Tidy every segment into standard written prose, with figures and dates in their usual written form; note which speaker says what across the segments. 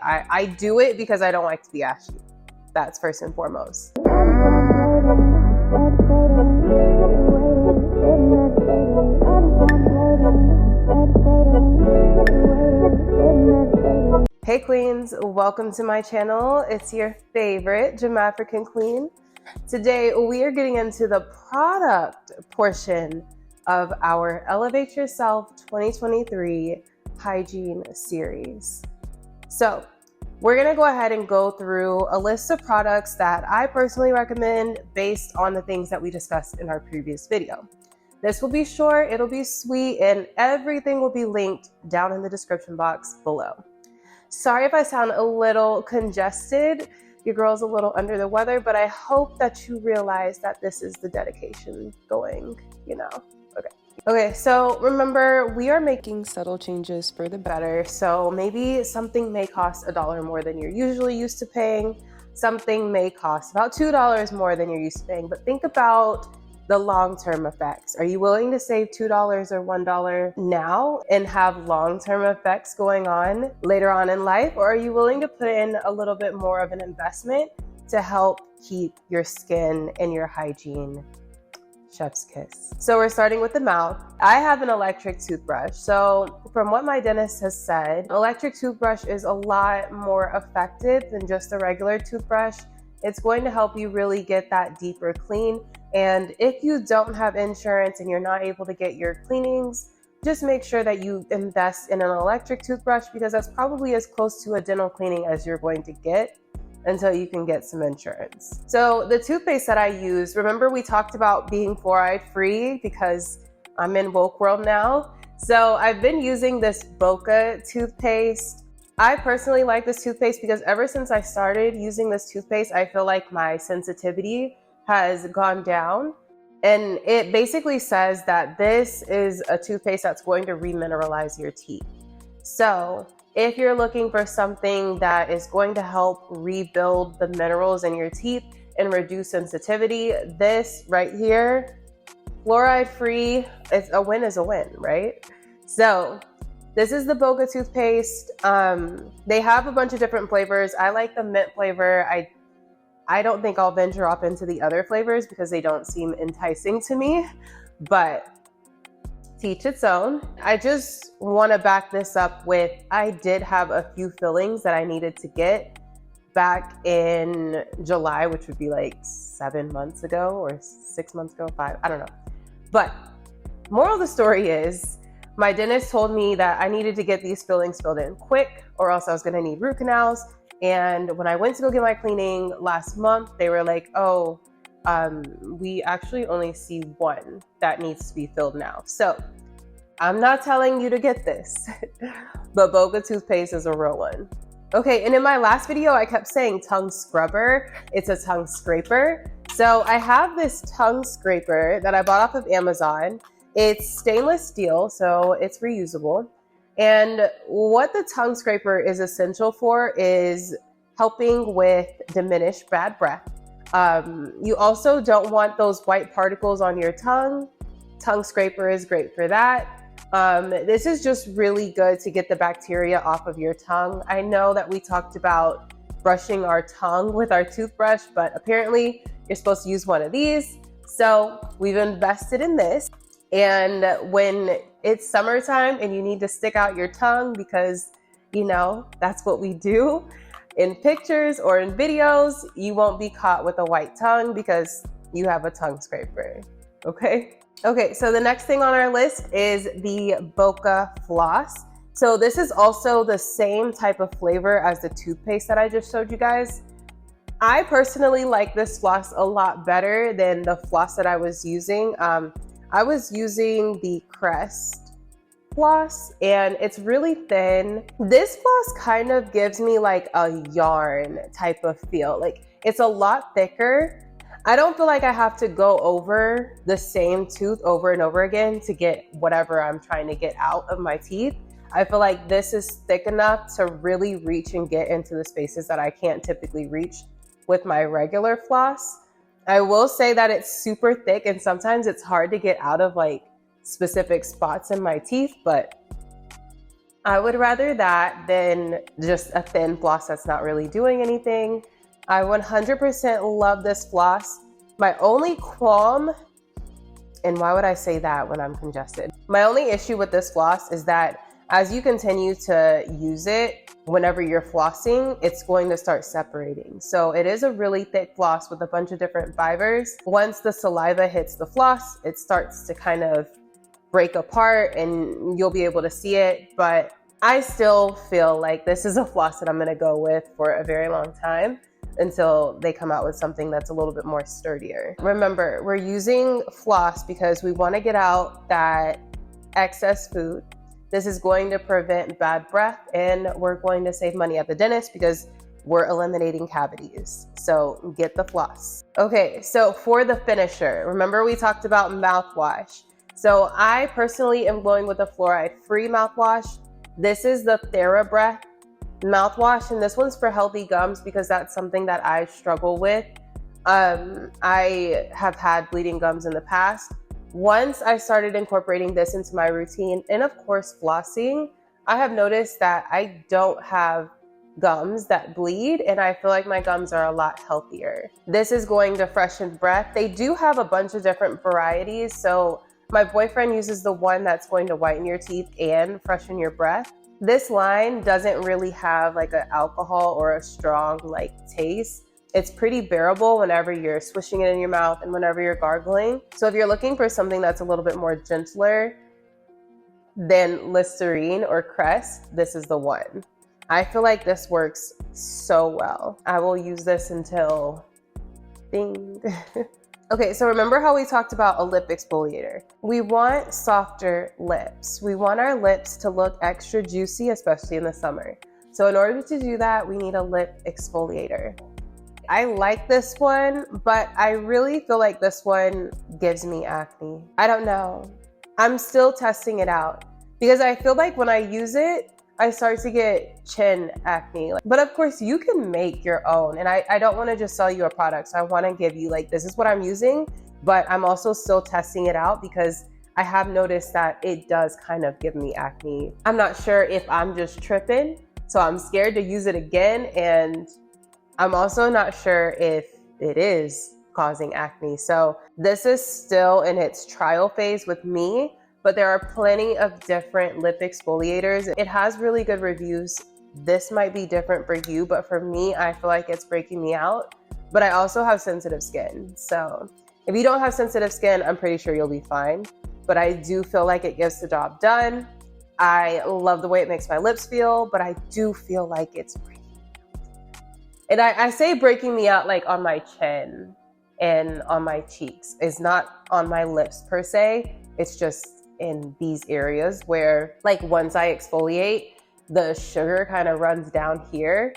Speaker 1: I do it because I don't like to be ashy. That's first and foremost. Hey queens, welcome to my channel. It's your favorite JamAfricanQueen. Today we are getting into the product portion of our Elevate Yourself 2023 hygiene series. So we're gonna go ahead and go through a list of products that I personally recommend based on the things that we discussed in our previous video. This will be short, it'll be sweet, and everything will be linked down in the description box below. Sorry if I sound a little congested. Your girl's a little under the weather, but I hope that you realize that this is the dedication going, Okay, so remember, we are making subtle changes for the better. So maybe something may cost $1 more than you're usually used to paying. Something may cost about $2 more than you're used to paying, but think about the long-term effects. Are you willing to save $2 or $1 now and have long-term effects going on later on in life? Or are you willing to put in a little bit more of an investment to help keep your skin and your hygiene chef's kiss? So we're starting with the mouth. I have an electric toothbrush. So from what my dentist has said, electric toothbrush is a lot more effective than just a regular toothbrush. It's going to help you really get that deeper clean. And if you don't have insurance and you're not able to get your cleanings, just make sure that you invest in an electric toothbrush, because that's probably as close to a dental cleaning as you're going to get until you can get some insurance. So the toothpaste that I use, remember we talked about being fluoride free because I'm in woke world now. So I've been using this Boca toothpaste. I personally like this toothpaste because ever since I started using this toothpaste, I feel like my sensitivity has gone down. And it basically says that this is a toothpaste that's going to remineralize your teeth. So if you're looking for something that is going to help rebuild the minerals in your teeth and reduce sensitivity, this right here, fluoride free, it's a win is a win, right? So this is the Boca toothpaste. They have a bunch of different flavors. I like the mint flavor. I don't think I'll venture off into the other flavors because they don't seem enticing to me, but teach its own. I just want to back this up with, I did have a few fillings that I needed to get back in July, which would be like 7 months ago or 6 months ago, 5, I don't know. But moral of the story is, my dentist told me that I needed to get these fillings filled in quick or else I was going to need root canals. And when I went to go get my cleaning last month, they were like, we actually only see one that needs to be filled now. So I'm not telling you to get this, but Boca toothpaste is a real one. Okay, and in my last video, I kept saying tongue scrubber. It's a tongue scraper. So I have this tongue scraper that I bought off of Amazon. It's stainless steel, so it's reusable. And what the tongue scraper is essential for is helping with diminished bad breath. You also don't want those white particles on your tongue. Tongue scraper is great for that. This is just really good to get the bacteria off of your tongue. I know that we talked about brushing our tongue with our toothbrush, but apparently you're supposed to use one of these. So we've invested in this. And when it's summertime and you need to stick out your tongue because, that's what we do in pictures or in videos, you won't be caught with a white tongue because you have a tongue scraper, okay? Okay, so the next thing on our list is the Boca Floss. So this is also the same type of flavor as the toothpaste that I just showed you guys. I personally like this floss a lot better than the floss that I was using. I was using the Crest floss and it's really thin. This floss kind of gives me like a yarn type of feel. Like it's a lot thicker. I don't feel like I have to go over the same tooth over and over again to get whatever I'm trying to get out of my teeth. I feel like this is thick enough to really reach and get into the spaces that I can't typically reach with my regular floss. I will say that it's super thick and sometimes it's hard to get out of like specific spots in my teeth, but I would rather that than just a thin floss that's not really doing anything. I 100% love this floss. My only qualm, and why would I say that when I'm congested? My only issue with this floss is that as you continue to use it, whenever you're flossing, it's going to start separating. So it is a really thick floss with a bunch of different fibers. Once the saliva hits the floss, it starts to kind of break apart and you'll be able to see it. But I still feel like this is a floss that I'm gonna go with for a very long time until they come out with something that's a little bit more sturdier. Remember, we're using floss because we want to get out that excess food. This is going to prevent bad breath, and we're going to save money at the dentist because we're eliminating cavities. So get the floss. Okay, so for the finisher, remember we talked about mouthwash. So I personally am going with a fluoride-free mouthwash. This is the TheraBreath mouthwash, and this one's for healthy gums because that's something that I struggle with. I have had bleeding gums in the past. Once I started incorporating this into my routine, and of course flossing, I have noticed that I don't have gums that bleed, and I feel like my gums are a lot healthier. This is going to freshen breath. They do have a bunch of different varieties, so my boyfriend uses the one that's going to whiten your teeth and freshen your breath. This line doesn't really have like an alcohol or a strong like taste. It's pretty bearable whenever you're swishing it in your mouth and whenever you're gargling. So if you're looking for something that's a little bit more gentler than Listerine or Crest, this is the one. I feel like this works so well. I will use this until ding. Okay, so remember how we talked about a lip exfoliator? We want softer lips. We want our lips to look extra juicy, especially in the summer. So in order to do that, we need a lip exfoliator. I like this one, but I really feel like this one gives me acne. I don't know. I'm still testing it out because I feel like when I use it, I start to get chin acne. But of course you can make your own. And I don't want to just sell you a product. So I want to give you like, this is what I'm using, but I'm also still testing it out because I have noticed that it does kind of give me acne. I'm not sure if I'm just tripping. So I'm scared to use it again. And I'm also not sure if it is causing acne. So this is still in its trial phase with me. But there are plenty of different lip exfoliators. It has really good reviews. This might be different for you, but for me, I feel like it's breaking me out. But I also have sensitive skin. So if you don't have sensitive skin, I'm pretty sure you'll be fine. But I do feel like it gets the job done. I love the way it makes my lips feel, but I do feel like it's breaking me out. And I say breaking me out like on my chin and on my cheeks. It's not on my lips per se. It's just in these areas where like once I exfoliate, the sugar kind of runs down here.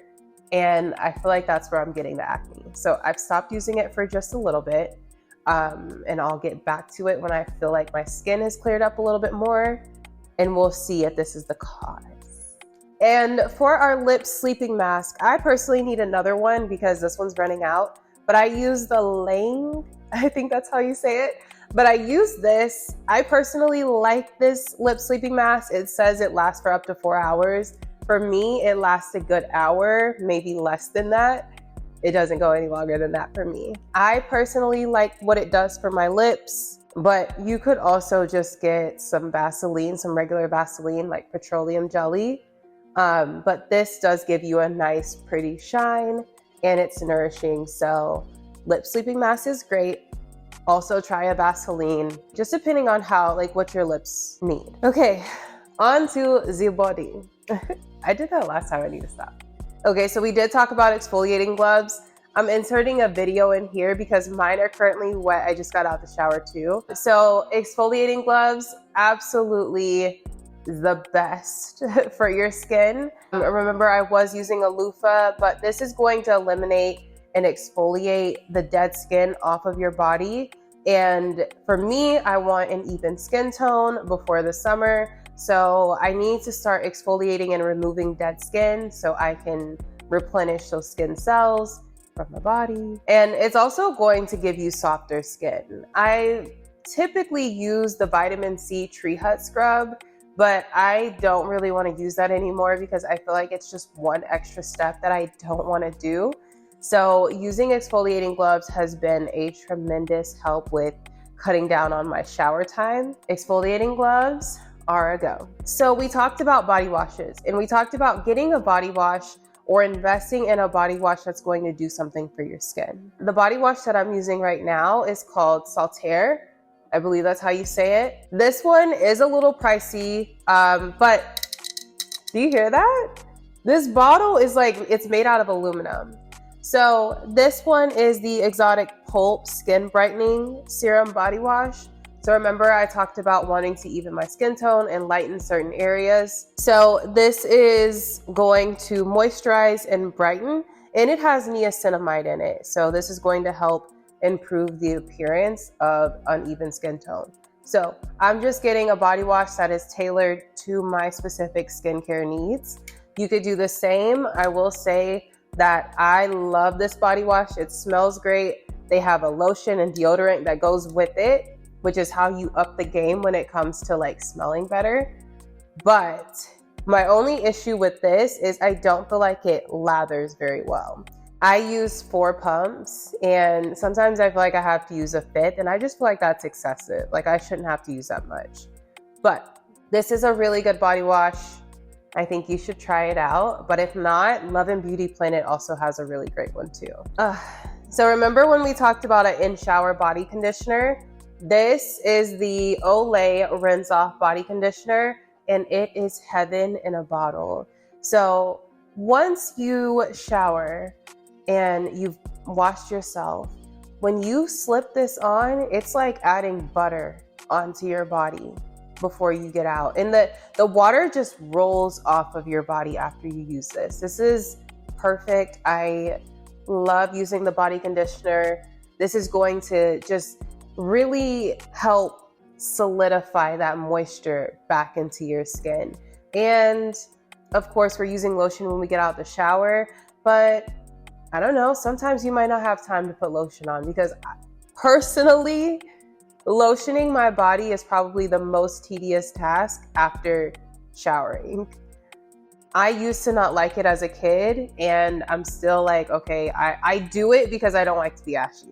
Speaker 1: And I feel like that's where I'm getting the acne. So I've stopped using it for just a little bit. And I'll get back to it when I feel like my skin has cleared up a little bit more. And we'll see if this is the cause. And for our lip sleeping mask, I personally need another one because this one's running out. But I use the Lang, I think that's how you say it. But I use this. I personally like this lip sleeping mask. It says it lasts for up to 4 hours. For me, it lasts a good hour, maybe less than that. It doesn't go any longer than that for me. I personally like what it does for my lips, but you could also just get some Vaseline, some regular Vaseline, like petroleum jelly. But this does give you a nice, pretty shine, and it's nourishing. So lip sleeping mask is great. Also try a Vaseline, just depending on how, like what your lips need. Okay, on to the body. I did that last time, I need to stop. Okay, so we did talk about exfoliating gloves. I'm inserting a video in here because mine are currently wet. I just got out the shower too. So exfoliating gloves, absolutely the best for your skin. Remember, I was using a loofah, but this is going to eliminate and exfoliate the dead skin off of your body. And for me, I want an even skin tone before the summer. So I need to start exfoliating and removing dead skin so I can replenish those skin cells from the body. And it's also going to give you softer skin. I typically use the vitamin C Tree Hut scrub, but I don't really want to use that anymore because I feel like it's just one extra step that I don't want to do. So using exfoliating gloves has been a tremendous help with cutting down on my shower time. Exfoliating gloves are a go. So we talked about body washes, and we talked about getting a body wash or investing in a body wash that's going to do something for your skin. The body wash that I'm using right now is called Saltaire. I believe that's how you say it. This one is a little pricey, but do you hear that? This bottle is like, it's made out of aluminum. So this one is the Exotic Pulp Skin Brightening Serum Body Wash. So remember, I talked about wanting to even my skin tone and lighten certain areas. So this is going to moisturize and brighten, and it has niacinamide in it. So this is going to help improve the appearance of uneven skin tone. So I'm just getting a body wash that is tailored to my specific skincare needs. You could do the same. I will say that I love this body wash. It smells great. They have a lotion and deodorant that goes with it, which is how you up the game when it comes to like smelling better. But my only issue with this is I don't feel like it lathers very well. I use 4 pumps, and sometimes I feel like I have to use a 5th, and I just feel like that's excessive. Like I shouldn't have to use that much. But this is a really good body wash. I think you should try it out. But if not, Love and Beauty Planet also has a really great one too. So remember when we talked about an in-shower body conditioner? This is the Olay Rinse Off Body Conditioner, and it is heaven in a bottle. So once you shower and you've washed yourself, when you slip this on, it's like adding butter onto your body before you get out. And the water just rolls off of your body after you use this. This is perfect. I love using the body conditioner. This is going to just really help solidify that moisture back into your skin. And of course, we're using lotion when we get out the shower, but I don't know, sometimes you might not have time to put lotion on, because personally, lotioning my body is probably the most tedious task after showering. I used to not like it as a kid, and I'm still like, okay, I do it because I don't like to be ashy.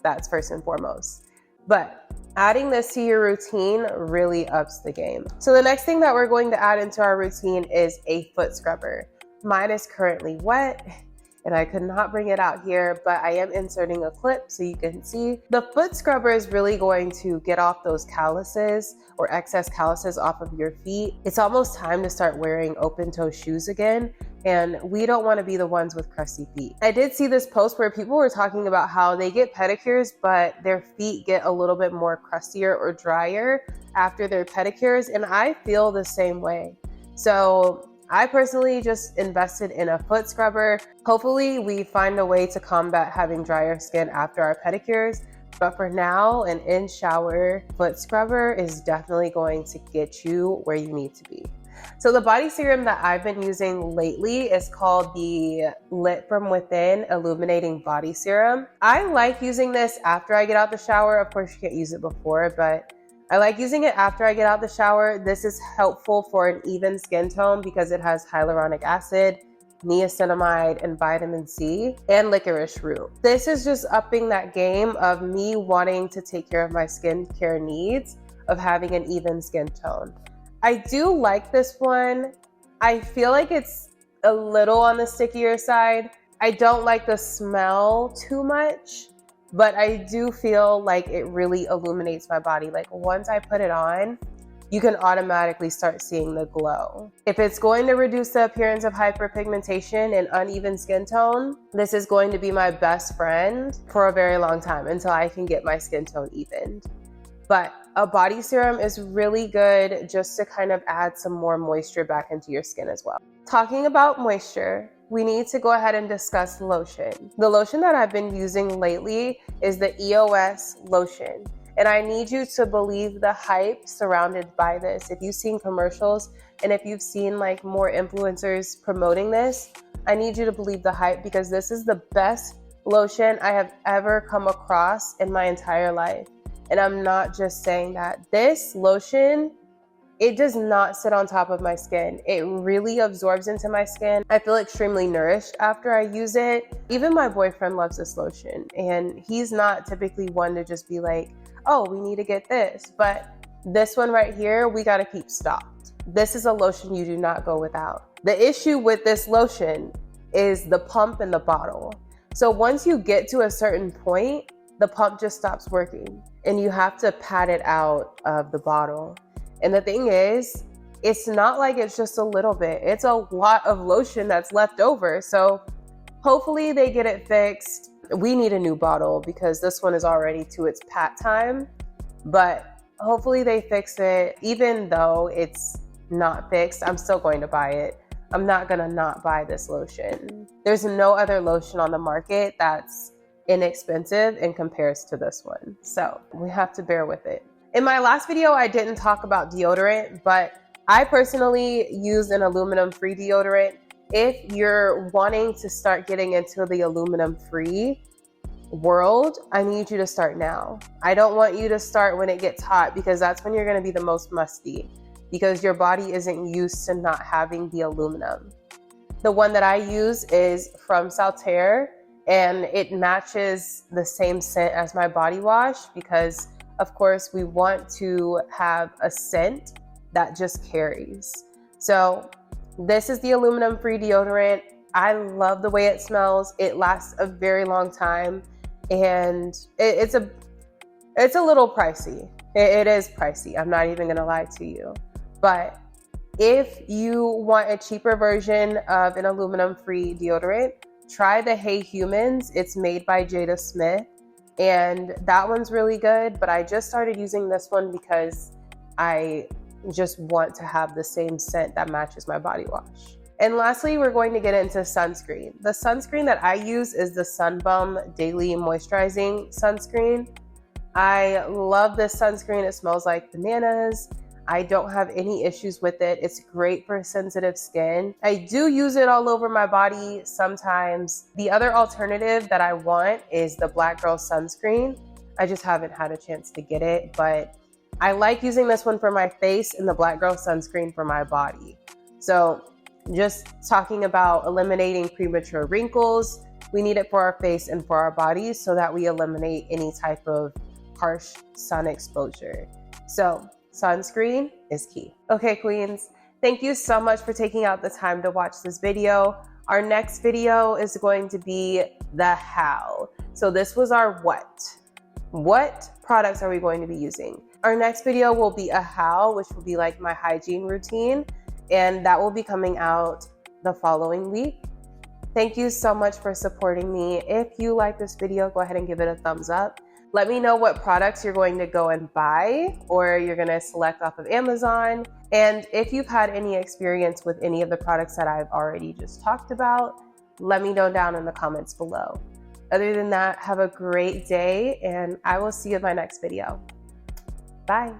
Speaker 1: That's first and foremost. But adding this to your routine really ups the game. So the next thing that we're going to add into our routine is a foot scrubber. Mine is currently wet, and I could not bring it out here, but I am inserting a clip so you can see. The foot scrubber is really going to get off those calluses or excess calluses off of your feet. It's almost time to start wearing open-toe shoes again, and we don't want to be the ones with crusty feet. I did see this post where people were talking about how they get pedicures, but their feet get a little bit more crustier or drier after their pedicures, and I feel the same way. So I personally just invested in a foot scrubber. Hopefully we find a way to combat having drier skin after our pedicures. But for now, an in-shower foot scrubber is definitely going to get you where you need to be. So the body serum that I've been using lately is called the Lit From Within Illuminating Body Serum. I like using this after I get out the shower. Of course, you can't use it before, but I like using it after I get out the shower. This is helpful for an even skin tone because it has hyaluronic acid, niacinamide, and vitamin C, and licorice root. This is just upping that game of me wanting to take care of my skincare needs of having an even skin tone. I do like this one. I feel like it's a little on the stickier side. I don't like the smell too much, but I do feel like it really illuminates my body. Like once I put it on, you can automatically start seeing the glow. If it's going to reduce the appearance of hyperpigmentation and uneven skin tone, this is going to be my best friend for a very long time until I can get my skin tone evened. But a body serum is really good just to kind of add some more moisture back into your skin as well. Talking about moisture, we need to go ahead and discuss lotion. The lotion that I've been using lately is the EOS lotion. And I need you to believe the hype surrounded by this. If you've seen commercials and if you've seen like more influencers promoting this, I need you to believe the hype because this is the best lotion I have ever come across in my entire life. And I'm not just saying that. This lotion it does not sit on top of my skin. It really absorbs into my skin. I feel extremely nourished after I use it. Even my boyfriend loves this lotion, and he's not typically one to just be like, oh, we need to get this. But this one right here, we gotta keep stocked. This is a lotion you do not go without. The issue with this lotion is the pump in the bottle. So once you get to a certain point, the pump just stops working and you have to pat it out of the bottle. And the thing is, it's not like it's just a little bit. It's a lot of lotion that's left over. So hopefully they get it fixed. We need a new bottle because this one is already to its pat time. But hopefully they fix it. Even though it's not fixed, I'm still going to buy it. I'm not gonna not buy this lotion. There's no other lotion on the market that's inexpensive in comparison to this one. So we have to bear with it. In my last video, I didn't talk about deodorant, but I personally use an aluminum-free deodorant. If you're wanting to start getting into the aluminum-free world, I need you to start now. I don't want you to start when it gets hot because that's when you're gonna be the most musty because your body isn't used to not having the aluminum. The one that I use is from Saltaire and it matches the same scent as my body wash because of course, we want to have a scent that just carries. So this is the aluminum-free deodorant. I love the way it smells. It lasts a very long time, and it's a little pricey. It is pricey. I'm not even gonna lie to you. But if you want a cheaper version of an aluminum-free deodorant, try the Hey Humans. It's made by Jada Smith. And that one's really good, but I just started using this one because I just want to have the same scent that matches my body wash. And lastly, we're going to get into sunscreen. The sunscreen that I use is the Sun Bum Daily Moisturizing Sunscreen. I love this sunscreen. It smells like bananas. I don't have any issues with it. It's great for sensitive skin. I do use it all over my body sometimes. The other alternative that I want is the Black Girl Sunscreen. I just haven't had a chance to get it, but I like using this one for my face and the Black Girl Sunscreen for my body. So just talking about eliminating premature wrinkles, we need it for our face and for our bodies so that we eliminate any type of harsh sun exposure. So sunscreen is key. Okay, queens, thank you so much for taking out the time to watch this video. Our next video is going to be the how. So this was our what. What products are we going to be using? Our next video will be a how, which will be like my hygiene routine, and that will be coming out the following week. Thank you so much for supporting me. If you like this video, go ahead and give it a thumbs up. Let me know what products you're going to go and buy or you're going to select off of Amazon. And if you've had any experience with any of the products that I've already just talked about, let me know down in the comments below. Other than that, have a great day and I will see you in my next video. Bye.